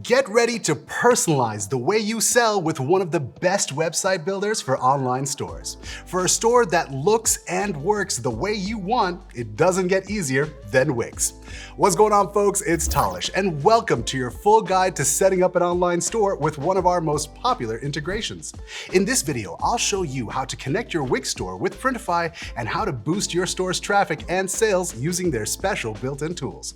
Get ready to personalize the way you sell with one of the best website builders for online stores. For a store that looks and works the way you want, it doesn't get easier than Wix. What's going on, folks? It's Talish, and welcome to your full guide to setting up an online store with one of our most popular integrations. In this video, I'll show you how to connect your Wix store with Printify and how to boost your store's traffic and sales using their special built-in tools.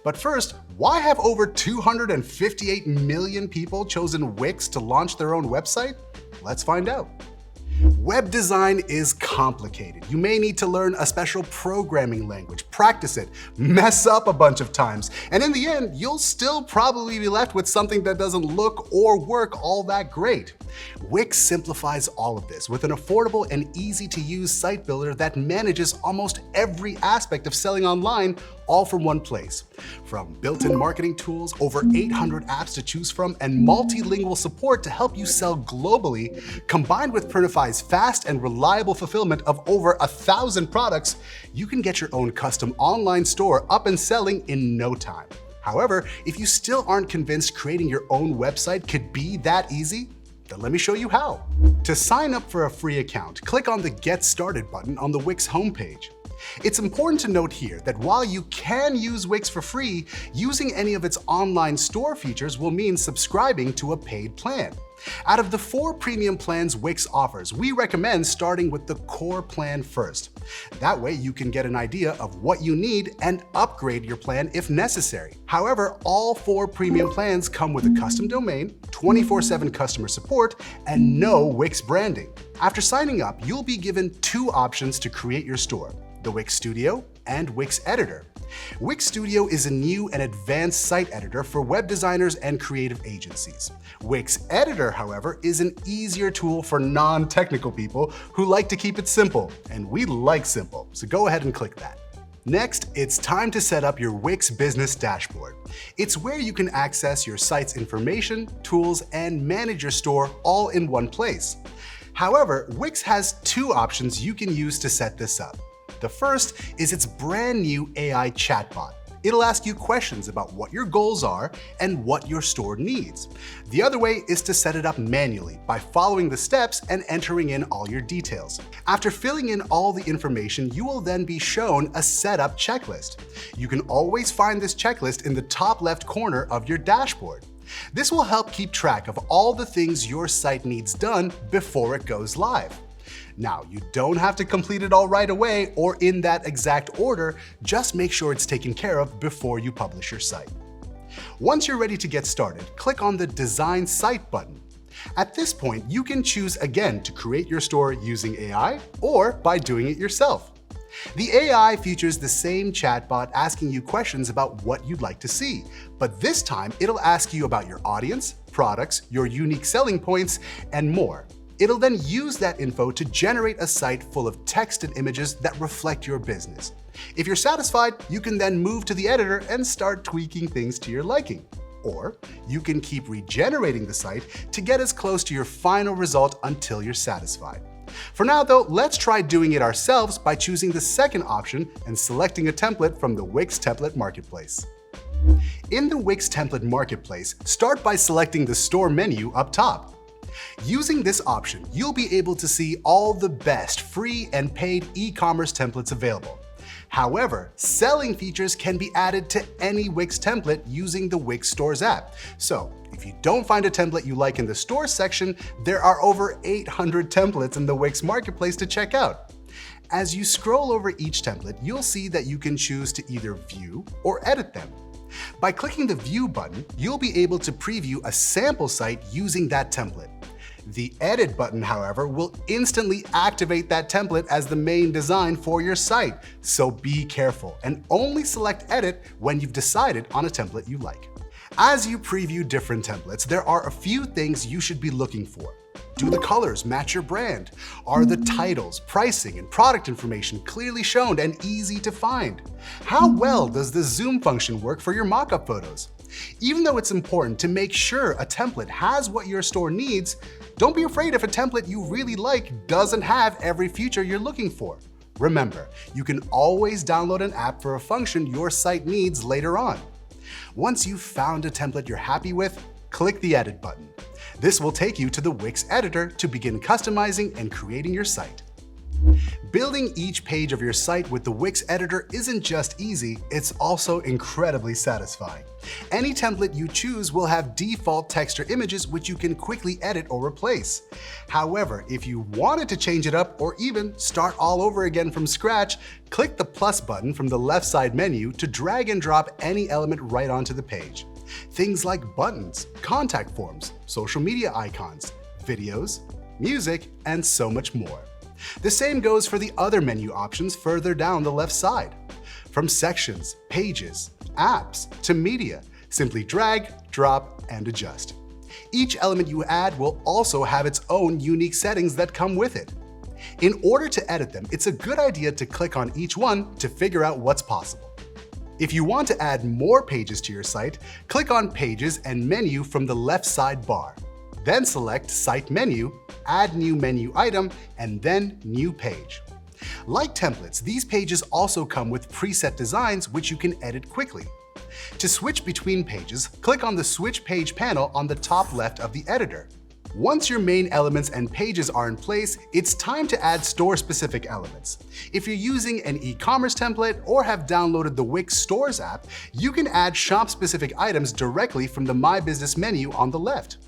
But first, why have over 258 million people chosen Wix to launch their own website? Let's find out. Web design is complicated. You may need to learn a special programming language, practice it, mess up a bunch of times, and in the end, you'll still probably be left with something that doesn't look or work all that great. Wix simplifies all of this with an affordable and easy-to-use site builder that manages almost every aspect of selling online, all from one place. From built-in marketing tools, over 800 apps to choose from, and multilingual support to help you sell globally, combined with Printify's fast and reliable fulfillment of over 1,000 products, you can get your own custom online store up and selling in no time. However, if you still aren't convinced creating your own website could be that easy, then let me show you how. To sign up for a free account, click on the Get Started button on the Wix homepage. It's important to note here that while you can use Wix for free, using any of its online store features will mean subscribing to a paid plan. Out of the 4 premium plans Wix offers, we recommend starting with the core plan first. That way you can get an idea of what you need and upgrade your plan if necessary. However, all 4 premium plans come with a custom domain, 24/7 customer support, and no Wix branding. After signing up, you'll be given 2 options to create your store: the Wix Studio and Wix Editor. Wix Studio is a new and advanced site editor for web designers and creative agencies. Wix Editor, however, is an easier tool for non-technical people who like to keep it simple, and we like simple, so go ahead and click that. Next, it's time to set up your Wix Business Dashboard. It's where you can access your site's information, tools, and manage your store all in one place. However, Wix has 2 options you can use to set this up. The first is its brand new AI chatbot. It'll ask you questions about what your goals are and what your store needs. The other way is to set it up manually by following the steps and entering in all your details. After filling in all the information, you will then be shown a setup checklist. You can always find this checklist in the top left corner of your dashboard. This will help keep track of all the things your site needs done before it goes live. Now, you don't have to complete it all right away or in that exact order, just make sure it's taken care of before you publish your site. Once you're ready to get started, click on the Design Site button. At this point, you can choose again to create your store using AI or by doing it yourself. The AI features the same chatbot asking you questions about what you'd like to see, but this time it'll ask you about your audience, products, your unique selling points, and more. It'll then use that info to generate a site full of text and images that reflect your business. If you're satisfied, you can then move to the editor and start tweaking things to your liking. Or you can keep regenerating the site to get as close to your final result until you're satisfied. For now though, let's try doing it ourselves by choosing the second option and selecting a template from the Wix Template Marketplace. In the Wix Template Marketplace, start by selecting the Store menu up top. Using this option, you'll be able to see all the best free and paid e-commerce templates available. However, selling features can be added to any Wix template using the Wix Store's app. So, if you don't find a template you like in the store section, there are over 800 templates in the Wix Marketplace to check out. As you scroll over each template, you'll see that you can choose to either view or edit them. By clicking the View button, you'll be able to preview a sample site using that template. The Edit button, however, will instantly activate that template as the main design for your site, so be careful and only select Edit when you've decided on a template you like. As you preview different templates, there are a few things you should be looking for. Do the colors match your brand? Are the titles, pricing, and product information clearly shown and easy to find? How well does the zoom function work for your mock-up photos? Even though it's important to make sure a template has what your store needs, don't be afraid if a template you really like doesn't have every feature you're looking for. Remember, you can always download an app for a function your site needs later on. Once you've found a template you're happy with, click the Edit button. This will take you to the Wix editor to begin customizing and creating your site. Building each page of your site with the Wix editor isn't just easy, it's also incredibly satisfying. Any template you choose will have default text or images which you can quickly edit or replace. However, if you wanted to change it up or even start all over again from scratch, click the plus button from the left side menu to drag and drop any element right onto the page. Things like buttons, contact forms, social media icons, videos, music, and so much more. The same goes for the other menu options further down the left side. From sections, pages, apps, to media, simply drag, drop, and adjust. Each element you add will also have its own unique settings that come with it. In order to edit them, it's a good idea to click on each one to figure out what's possible. If you want to add more pages to your site, click on Pages and Menu from the left side bar. Then select Site Menu, Add New Menu Item, and then New Page. Like templates, these pages also come with preset designs which you can edit quickly. To switch between pages, click on the Switch Page panel on the top left of the editor. Once your main elements and pages are in place, it's time to add store-specific elements. If you're using an e-commerce template or have downloaded the Wix Stores app, you can add shop-specific items directly from the My Business menu on the left.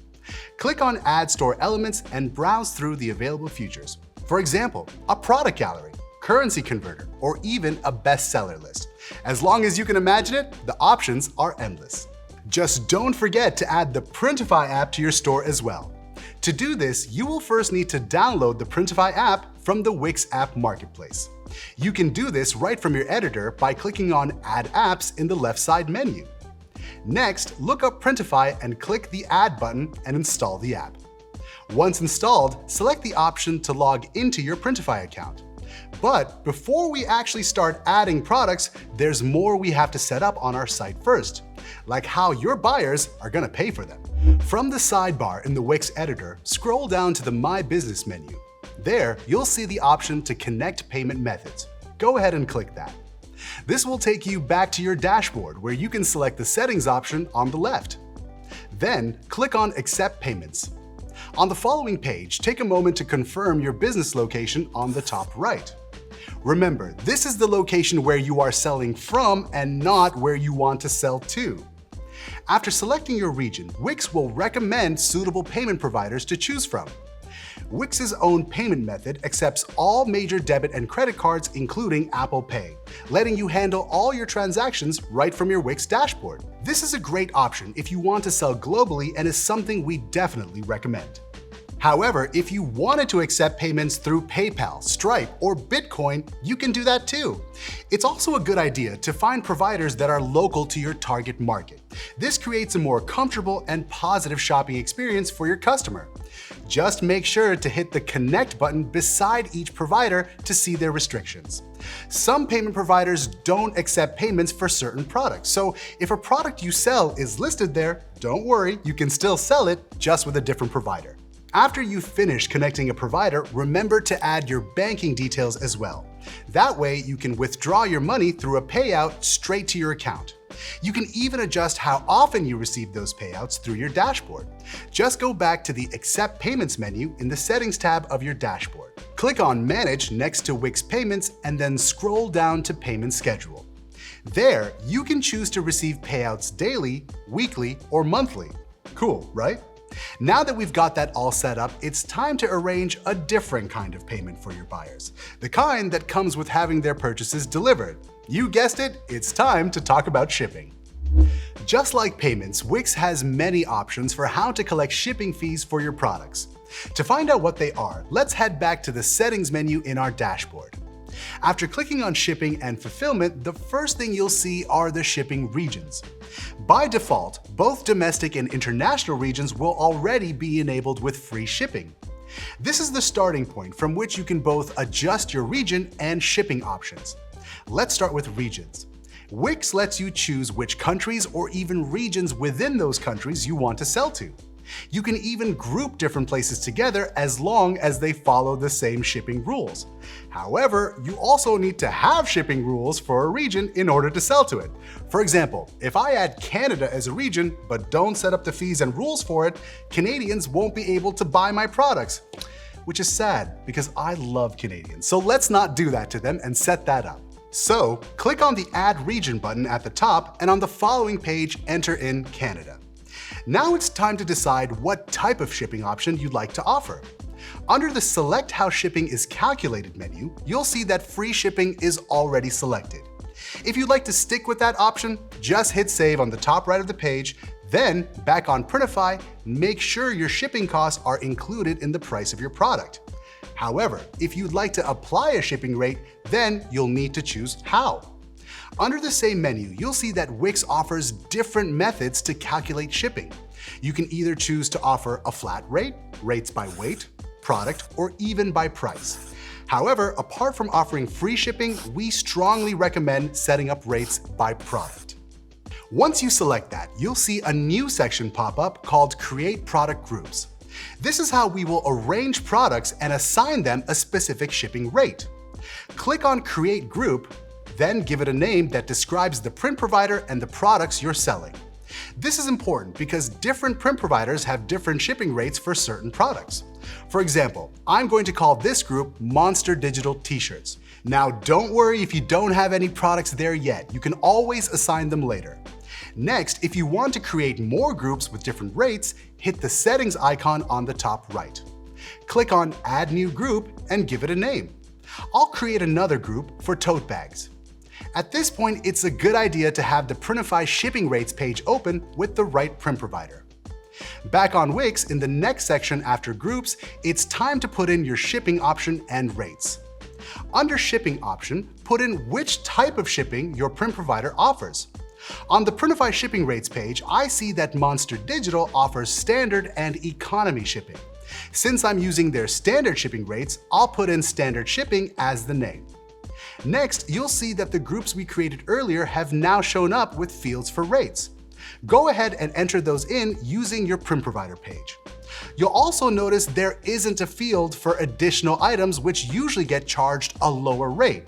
Click on Add Store Elements and browse through the available features. For example, a product gallery, currency converter, or even a bestseller list. As long as you can imagine it, the options are endless. Just don't forget to add the Printify app to your store as well. To do this, you will first need to download the Printify app from the Wix App Marketplace. You can do this right from your editor by clicking on Add Apps in the left side menu. Next, look up Printify and click the Add button and install the app. Once installed, select the option to log into your Printify account. But before we actually start adding products, there's more we have to set up on our site first, like how your buyers are going to pay for them. From the sidebar in the Wix editor, scroll down to the My Business menu. There, you'll see the option to connect payment methods. Go ahead and click that. This will take you back to your dashboard where you can select the settings option on the left. Then click on Accept Payments. On the following page, take a moment to confirm your business location on the top right. Remember, this is the location where you are selling from and not where you want to sell to. After selecting your region, Wix will recommend suitable payment providers to choose from. Wix's own payment method accepts all major debit and credit cards, including Apple Pay, letting you handle all your transactions right from your Wix dashboard. This is a great option if you want to sell globally and is something we definitely recommend. However, if you wanted to accept payments through PayPal, Stripe, or Bitcoin, you can do that too. It's also a good idea to find providers that are local to your target market. This creates a more comfortable and positive shopping experience for your customer. Just make sure to hit the Connect button beside each provider to see their restrictions. Some payment providers don't accept payments for certain products, so if a product you sell is listed there, don't worry, you can still sell it just with a different provider. After you finish connecting a provider, remember to add your banking details as well. That way, you can withdraw your money through a payout straight to your account. You can even adjust how often you receive those payouts through your dashboard. Just go back to the Accept Payments menu in the Settings tab of your dashboard. Click on Manage next to Wix Payments and then scroll down to Payment Schedule. There, you can choose to receive payouts daily, weekly, or monthly. Cool, right? Now that we've got that all set up, it's time to arrange a different kind of payment for your buyers. The kind that comes with having their purchases delivered. You guessed it, it's time to talk about shipping. Just like payments, Wix has many options for how to collect shipping fees for your products. To find out what they are, let's head back to the Settings menu in our dashboard. After clicking on Shipping and Fulfillment, the first thing you'll see are the shipping regions. By default, both domestic and international regions will already be enabled with free shipping. This is the starting point from which you can both adjust your region and shipping options. Let's start with regions. Wix lets you choose which countries or even regions within those countries you want to sell to. You can even group different places together as long as they follow the same shipping rules. However, you also need to have shipping rules for a region in order to sell to it. For example, if I add Canada as a region but don't set up the fees and rules for it, Canadians won't be able to buy my products. Which is sad because I love Canadians. So let's not do that to them and set that up. So click on the Add Region button at the top and on the following page, enter in Canada. Now it's time to decide what type of shipping option you'd like to offer. Under the Select How Shipping is Calculated menu, you'll see that free shipping is already selected. If you'd like to stick with that option, just hit Save on the top right of the page, then back on Printify, make sure your shipping costs are included in the price of your product. However, if you'd like to apply a shipping rate, then you'll need to choose How. Under the same menu, you'll see that Wix offers different methods to calculate shipping. You can either choose to offer a flat rate, rates by weight, product, or even by price. However, apart from offering free shipping, we strongly recommend setting up rates by product. Once you select that, you'll see a new section pop up called Create Product Groups. This is how we will arrange products and assign them a specific shipping rate. Click on Create Group, then give it a name that describes the print provider and the products you're selling. This is important because different print providers have different shipping rates for certain products. For example, I'm going to call this group Monster Digital T-shirts. Now don't worry if you don't have any products there yet, you can always assign them later. Next, if you want to create more groups with different rates, hit the settings icon on the top right. Click on Add New Group and give it a name. I'll create another group for tote bags. At this point, it's a good idea to have the Printify shipping rates page open with the right print provider. Back on Wix, in the next section after groups, it's time to put in your shipping option and rates. Under shipping option, put in which type of shipping your print provider offers. On the Printify shipping rates page, I see that Monster Digital offers standard and economy shipping. Since I'm using their standard shipping rates, I'll put in standard shipping as the name. Next, you'll see that the groups we created earlier have now shown up with fields for rates. Go ahead and enter those in using your print provider page. You'll also notice there isn't a field for additional items which usually get charged a lower rate.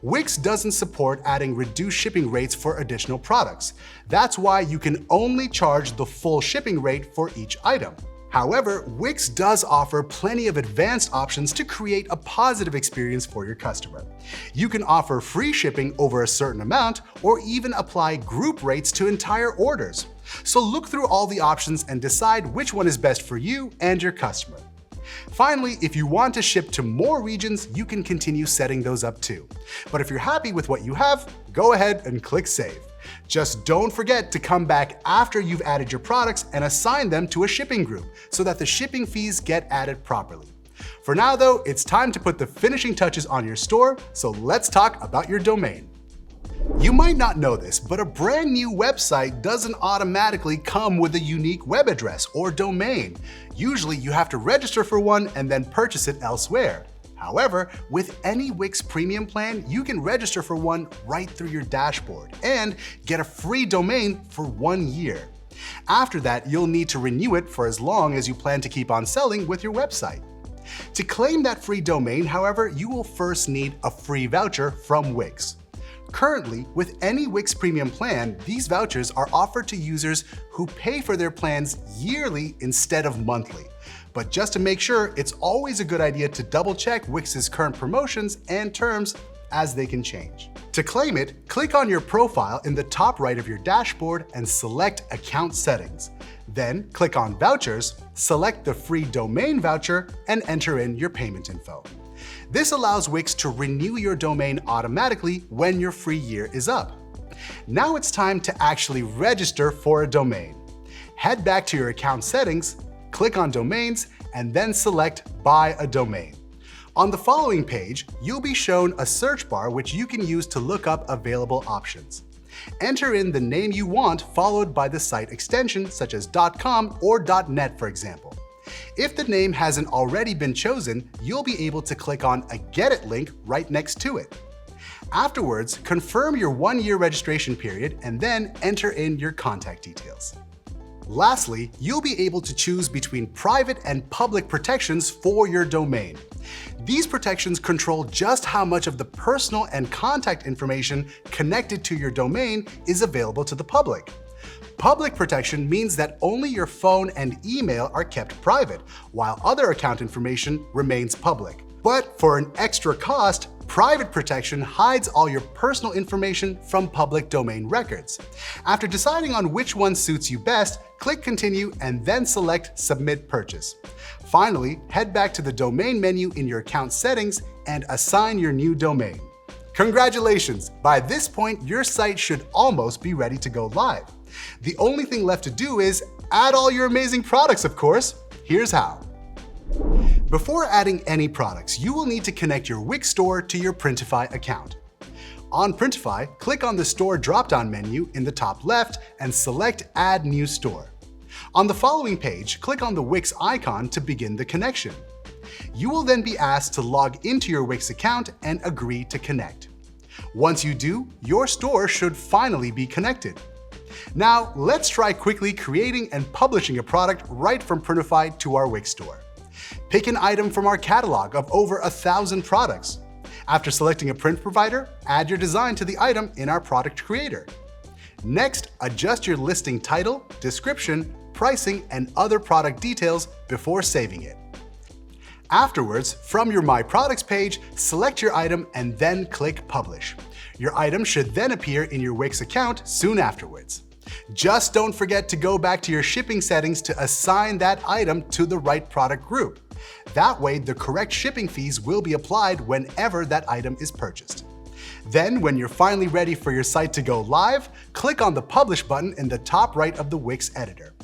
Wix doesn't support adding reduced shipping rates for additional products. That's why you can only charge the full shipping rate for each item. However, Wix does offer plenty of advanced options to create a positive experience for your customer. You can offer free shipping over a certain amount or even apply group rates to entire orders. So look through all the options and decide which one is best for you and your customer. Finally, if you want to ship to more regions, you can continue setting those up too. But if you're happy with what you have, go ahead and click Save. Just don't forget to come back after you've added your products and assign them to a shipping group so that the shipping fees get added properly. For now though, it's time to put the finishing touches on your store, so let's talk about your domain. You might not know this, but a brand new website doesn't automatically come with a unique web address or domain. Usually you have to register for one and then purchase it elsewhere. However, with any Wix Premium plan, you can register for one right through your dashboard and get a free domain for 1 year. After that, you'll need to renew it for as long as you plan to keep on selling with your website. To claim that free domain, however, you will first need a free voucher from Wix. Currently, with any Wix Premium plan, these vouchers are offered to users who pay for their plans yearly instead of monthly. But just to make sure, it's always a good idea to double check Wix's current promotions and terms as they can change. To claim it, click on your profile in the top right of your dashboard and select Account Settings. Then click on Vouchers, select the free domain voucher, and enter in your payment info. This allows Wix to renew your domain automatically when your free year is up. Now it's time to actually register for a domain. Head back to your account settings, click on Domains, and then select Buy a Domain. On the following page, you'll be shown a search bar which you can use to look up available options. Enter in the name you want followed by the site extension such as .com or .net for example. If the name hasn't already been chosen, you'll be able to click on a Get It link right next to it. Afterwards, confirm your 1-year registration period and then enter in your contact details. Lastly, you'll be able to choose between private and public protections for your domain. These protections control just how much of the personal and contact information connected to your domain is available to the public. Public protection means that only your phone and email are kept private, while other account information remains public. But for an extra cost, private protection hides all your personal information from public domain records. After deciding on which one suits you best, click Continue and then select Submit Purchase. Finally, head back to the domain menu in your account settings and assign your new domain. Congratulations! By this point, your site should almost be ready to go live. The only thing left to do is add all your amazing products, of course. Here's how. Before adding any products, you will need to connect your Wix Store to your Printify account. On Printify, click on the Store drop-down menu in the top left and select Add New Store. On the following page, click on the Wix icon to begin the connection. You will then be asked to log into your Wix account and agree to connect. Once you do, your store should finally be connected. Now, let's try quickly creating and publishing a product right from Printify to our Wix Store. Pick an item from our catalog of over 1,000 products. After selecting a print provider, add your design to the item in our product creator. Next, adjust your listing title, description, pricing, and other product details before saving it. Afterwards, from your My Products page, select your item and then click Publish. Your item should then appear in your Wix account soon afterwards. Just don't forget to go back to your shipping settings to assign that item to the right product group. That way, the correct shipping fees will be applied whenever that item is purchased. Then, when you're finally ready for your site to go live, click on the Publish button in the top right of the Wix editor.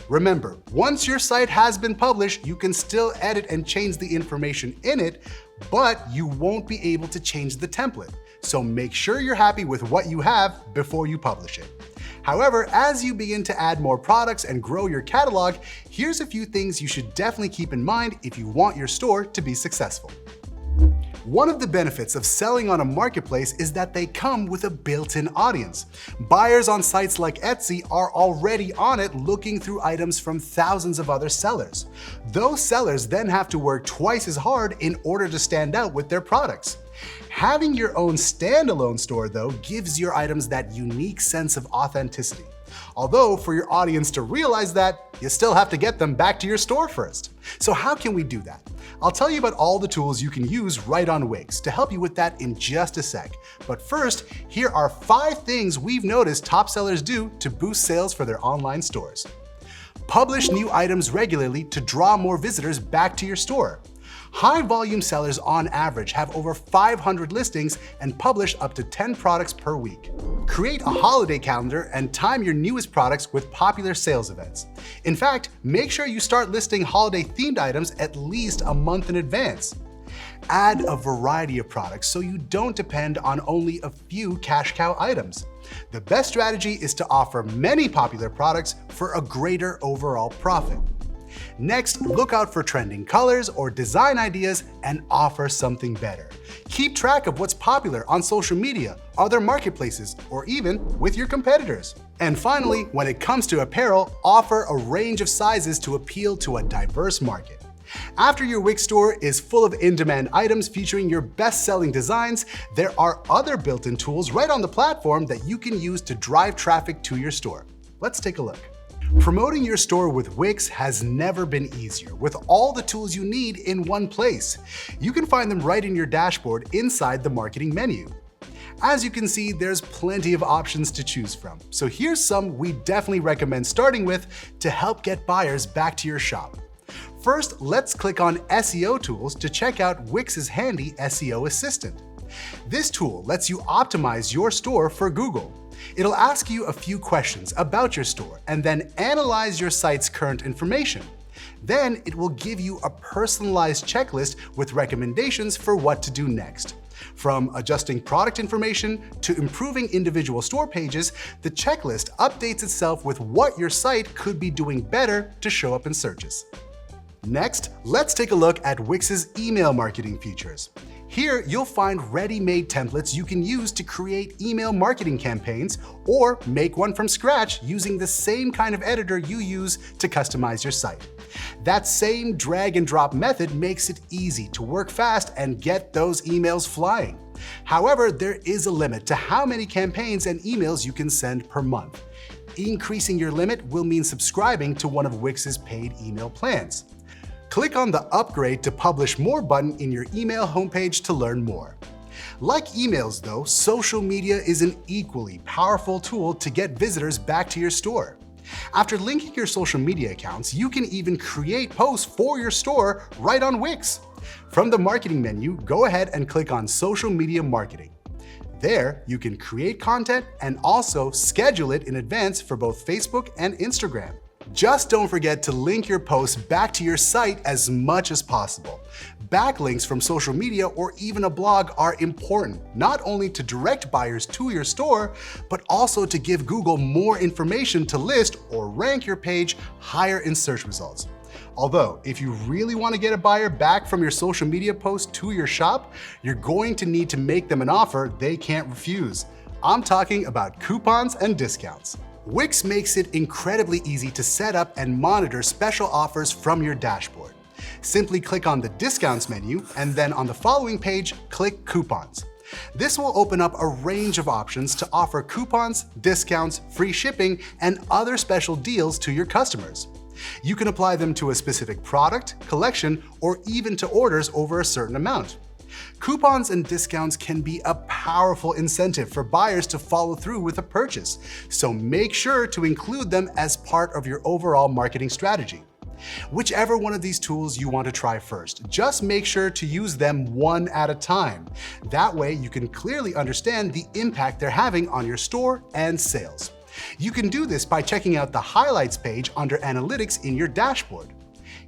Remember, once your site has been published, you can still edit and change the information in it, but you won't be able to change the template. So make sure you're happy with what you have before you publish it. However, as you begin to add more products and grow your catalog, here's a few things you should definitely keep in mind if you want your store to be successful. One of the benefits of selling on a marketplace is that they come with a built-in audience. Buyers on sites like Etsy are already on it looking through items from thousands of other sellers. Those sellers then have to work twice as hard in order to stand out with their products. Having your own standalone store, though, gives your items that unique sense of authenticity. Although, for your audience to realize that, you still have to get them back to your store first. So how can we do that? I'll tell you about all the tools you can use right on Wix to help you with that in just a sec. But first, here are 5 things we've noticed top sellers do to boost sales for their online stores. Publish new items regularly to draw more visitors back to your store. High-volume sellers on average have over 500 listings and publish up to 10 products per week. Create a holiday calendar and time your newest products with popular sales events. In fact, make sure you start listing holiday-themed items at least a month in advance. Add a variety of products so you don't depend on only a few cash cow items. The best strategy is to offer many popular products for a greater overall profit. Next, look out for trending colors or design ideas and offer something better. Keep track of what's popular on social media, other marketplaces, or even with your competitors. And finally, when it comes to apparel, offer a range of sizes to appeal to a diverse market. After your Wix store is full of in-demand items featuring your best-selling designs, there are other built-in tools right on the platform that you can use to drive traffic to your store. Let's take a look. Promoting your store with Wix has never been easier, with all the tools you need in one place. You can find them right in your dashboard inside the marketing menu. As you can see, there's plenty of options to choose from. So here's some we definitely recommend starting with to help get buyers back to your shop. First, let's click on SEO tools to check out Wix's handy SEO assistant. This tool lets you optimize your store for Google. It'll ask you a few questions about your store and then analyze your site's current information. Then it will give you a personalized checklist with recommendations for what to do next. From adjusting product information to improving individual store pages, the checklist updates itself with what your site could be doing better to show up in searches. Next, let's take a look at Wix's email marketing features. Here, you'll find ready-made templates you can use to create email marketing campaigns or make one from scratch using the same kind of editor you use to customize your site. That same drag and drop method makes it easy to work fast and get those emails flying. However, there is a limit to how many campaigns and emails you can send per month. Increasing your limit will mean subscribing to one of Wix's paid email plans. Click on the Upgrade to Publish More button in your email homepage to learn more. Like emails though, social media is an equally powerful tool to get visitors back to your store. After linking your social media accounts, you can even create posts for your store right on Wix. From the marketing menu, go ahead and click on Social Media Marketing. There, you can create content and also schedule it in advance for both Facebook and Instagram. Just don't forget to link your posts back to your site as much as possible. Backlinks from social media or even a blog are important, not only to direct buyers to your store, but also to give Google more information to list or rank your page higher in search results. Although, if you really want to get a buyer back from your social media post to your shop, you're going to need to make them an offer they can't refuse. I'm talking about coupons and discounts. Wix makes it incredibly easy to set up and monitor special offers from your dashboard. Simply click on the Discounts menu and then on the following page, click Coupons. This will open up a range of options to offer coupons, discounts, free shipping, and other special deals to your customers. You can apply them to a specific product, collection, or even to orders over a certain amount. Coupons and discounts can be a powerful incentive for buyers to follow through with a purchase, so make sure to include them as part of your overall marketing strategy. Whichever one of these tools you want to try first, just make sure to use them one at a time. That way you can clearly understand the impact they're having on your store and sales. You can do this by checking out the Highlights page under Analytics in your dashboard.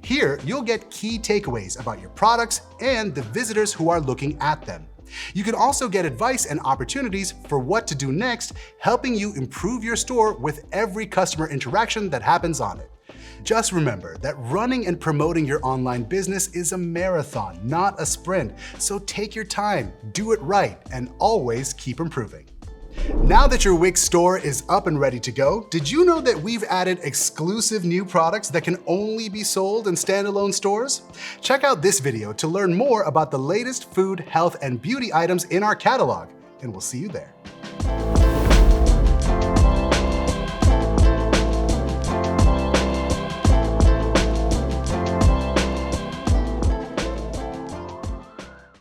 Here, you'll get key takeaways about your products and the visitors who are looking at them. You can also get advice and opportunities for what to do next, helping you improve your store with every customer interaction that happens on it. Just remember that running and promoting your online business is a marathon, not a sprint. So take your time, do it right, and always keep improving. Now that your Wix store is up and ready to go, did you know that we've added exclusive new products that can only be sold in standalone stores? Check out this video to learn more about the latest food, health, and beauty items in our catalog, and we'll see you there.